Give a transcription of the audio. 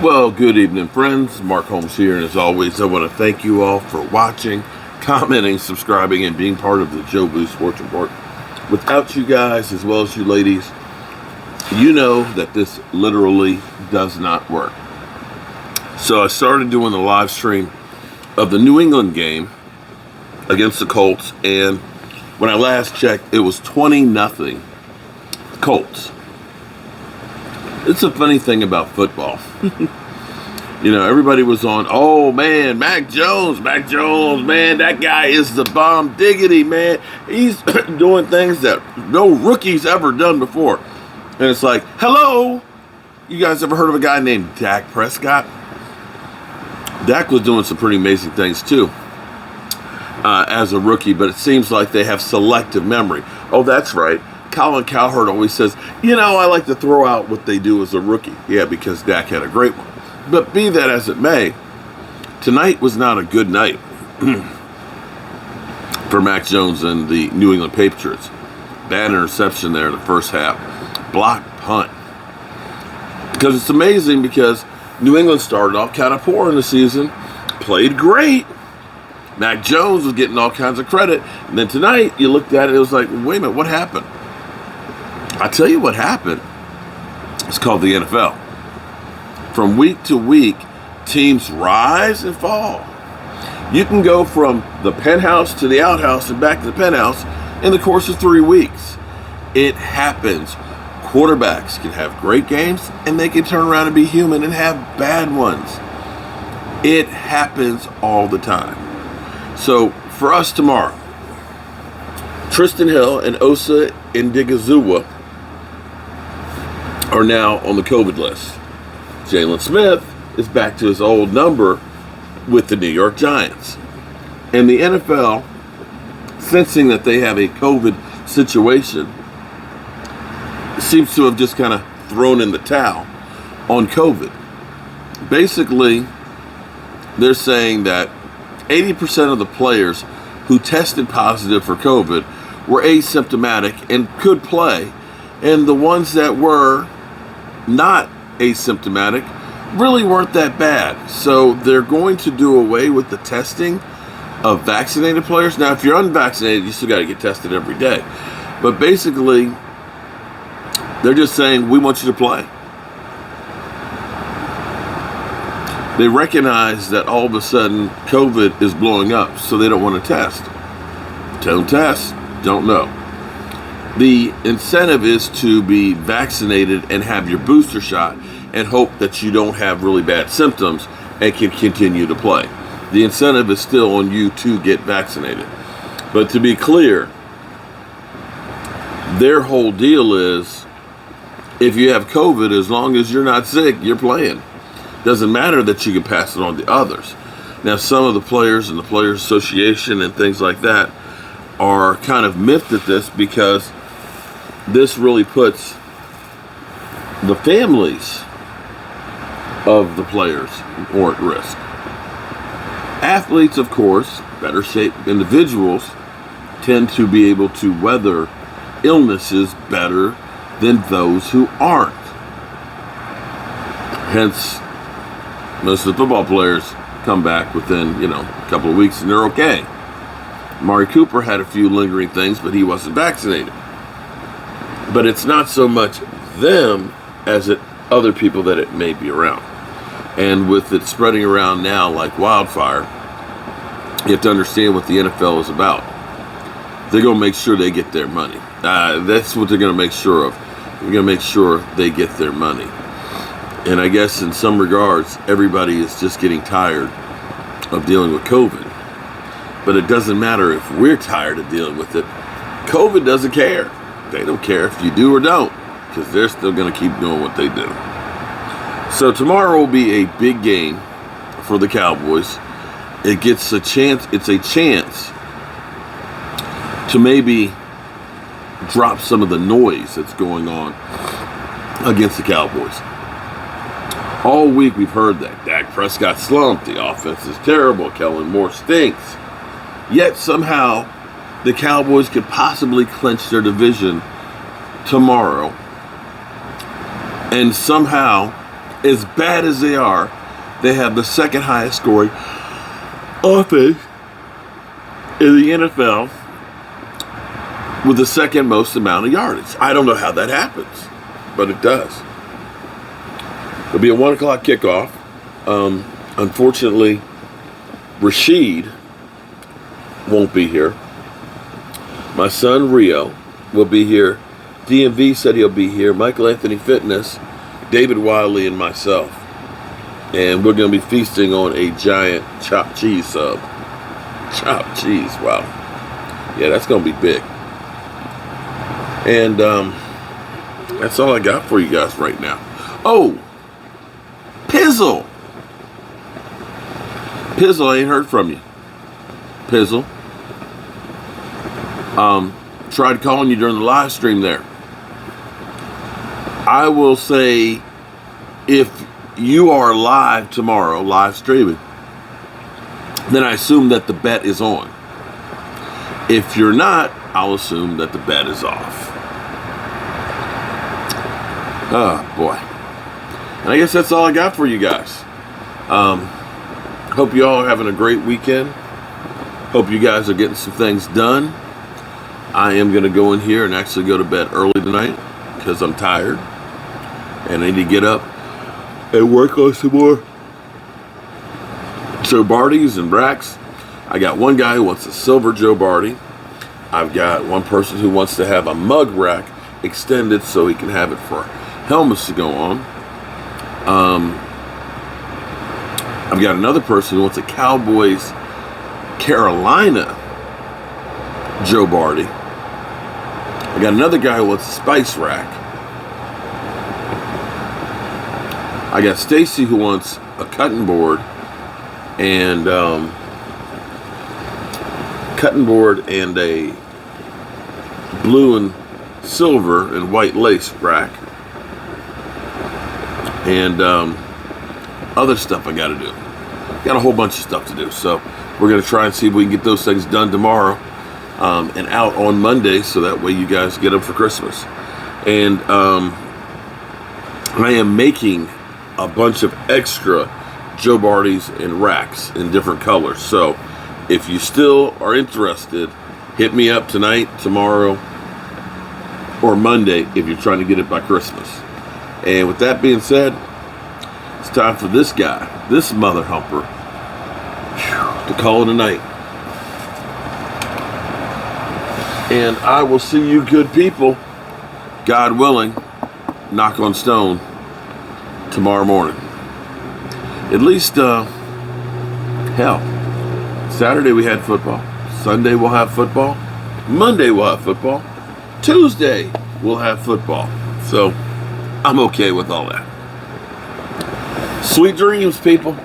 Well, good evening, friends. Mark Holmes here, and as always, I want to thank you all for watching, commenting, subscribing, and being part of the Joe Blue Sports Report. Without you guys, as well as you ladies, you know that this literally does not work. So I started doing the live stream of the New England game against the Colts, and when I last checked, it was 20-0 Colts. It's a funny thing about football. You know, everybody was on, oh man, Mac Jones, man, that guy is the bomb diggity, man. He's doing things that no rookie's ever done before. And it's like, hello, you guys ever heard of a guy named Dak Prescott? Dak was doing some pretty amazing things too as a rookie, but it seems like they have selective memory. Oh, that's right. Colin Cowherd always says, you know, I like to throw out what they do as a rookie. Yeah, because Dak had a great one. But be that as it may, tonight was not a good night for Mac Jones and the New England Patriots. Bad interception there in the first half. Blocked punt. Because it's amazing because New England started off kind of poor in the season, played great. Mac Jones was getting all kinds of credit. And then tonight, you looked at it, it was like, wait a minute, what happened? I tell you what happened. It's called the NFL. From week to week, teams rise and fall. You can go from the penthouse to the outhouse and back to the penthouse in the course of 3 weeks. It happens. Quarterbacks can have great games, and they can turn around and be human and have bad ones. It happens all the time. So for us tomorrow, Tristan Hill and Osa Indigizua are now on the COVID list. Jalen Smith is back to his old number with the New York Giants. And the NFL, sensing that they have a COVID situation, seems to have just kind of thrown in the towel on COVID. Basically, they're saying that 80% of the players who tested positive for COVID were asymptomatic and could play, and the ones that were not asymptomatic really weren't that bad. So they're going to do away with the testing of vaccinated players. Now, if you're unvaccinated, you still got to get tested every day. But basically, they're just saying, we want you to play. They recognize that all of a sudden COVID is blowing up, so they don't want to test. Don't test, don't know. The incentive is to be vaccinated and have your booster shot and hope that you don't have really bad symptoms and can continue to play. The incentive is still on you to get vaccinated. But to be clear, their whole deal is, if you have COVID, as long as you're not sick, you're playing. Doesn't matter that you can pass it on to others. Now, some of the players and the Players Association and things like that are kind of miffed at this because this really puts the families of the players more at risk. Athletes, of course, better shaped individuals, tend to be able to weather illnesses better than those who aren't. Hence, most of the football players come back within, a couple of weeks and they're okay. Amari Cooper had a few lingering things, but he wasn't vaccinated. But it's not so much them as it other people that it may be around. And with it spreading around now like wildfire, you have to understand what the NFL is about. They're going to make sure they get their money. That's what they're going to make sure of. They're going to make sure they get their money. And I guess in some regards, everybody is just getting tired of dealing with COVID. But it doesn't matter if we're tired of dealing with it. COVID doesn't care. They don't care if you do or don't, because they're still going to keep doing what they do. So tomorrow will be a big game for the Cowboys. It's a chance to maybe drop some of the noise that's going on against the Cowboys. All week we've heard that Dak Prescott slumped, the offense is terrible, Kellen Moore stinks. Yet somehow the Cowboys could possibly clinch their division tomorrow. And somehow as bad as they are, they have the second highest scoring offense in the NFL with the second most amount of yardage. I don't know how that happens, but it does. It'll be a 1 o'clock kickoff. Unfortunately, Rashid won't be here. My son Rio will be here. DMV said he'll be here. Michael Anthony Fitness, David Wiley, and myself. And we're going to be feasting on a giant chopped cheese sub. Chopped cheese, wow. Yeah, that's going to be big. And that's all I got for you guys right now. Oh, Pizzle. Pizzle, I ain't heard from you. Pizzle. Tried calling you during the live stream there. I will say, if you are live tomorrow, live streaming, then I assume that the bet is on. If you're not, I'll assume that the bet is off. Oh, boy. And I guess that's all I got for you guys. Hope you all are having a great weekend. Hope you guys are getting some things done. I am going to go in here and actually go to bed early tonight because I'm tired. And I need to get up and work on some more Joe Bardys and racks. I got one guy who wants a silver Joe Bardy. I've got one person who wants to have a mug rack extended so he can have it for helmets to go on. I've got another person who wants a Cowboys Carolina Joe Bardy. I got another guy who wants a spice rack. I got Stacy who wants a cutting board and a blue and silver and white lace rack. And other stuff I got to do. Got a whole bunch of stuff to do. So we're going to try and see if we can get those things done tomorrow and out on Monday so that way you guys get them for Christmas. And I am making a bunch of extra Joe Bardys and racks in different colors. So if you still are interested, hit me up tonight, tomorrow, or Monday if you're trying to get it by Christmas. And with that being said, it's time for this guy, this mother humper, to call it a night. And I will see you good people, God willing, knock on stone, tomorrow morning. At least, hell, Saturday we had football. Sunday we'll have football. Monday we'll have football. Tuesday we'll have football. So I'm okay with all that. Sweet dreams, people.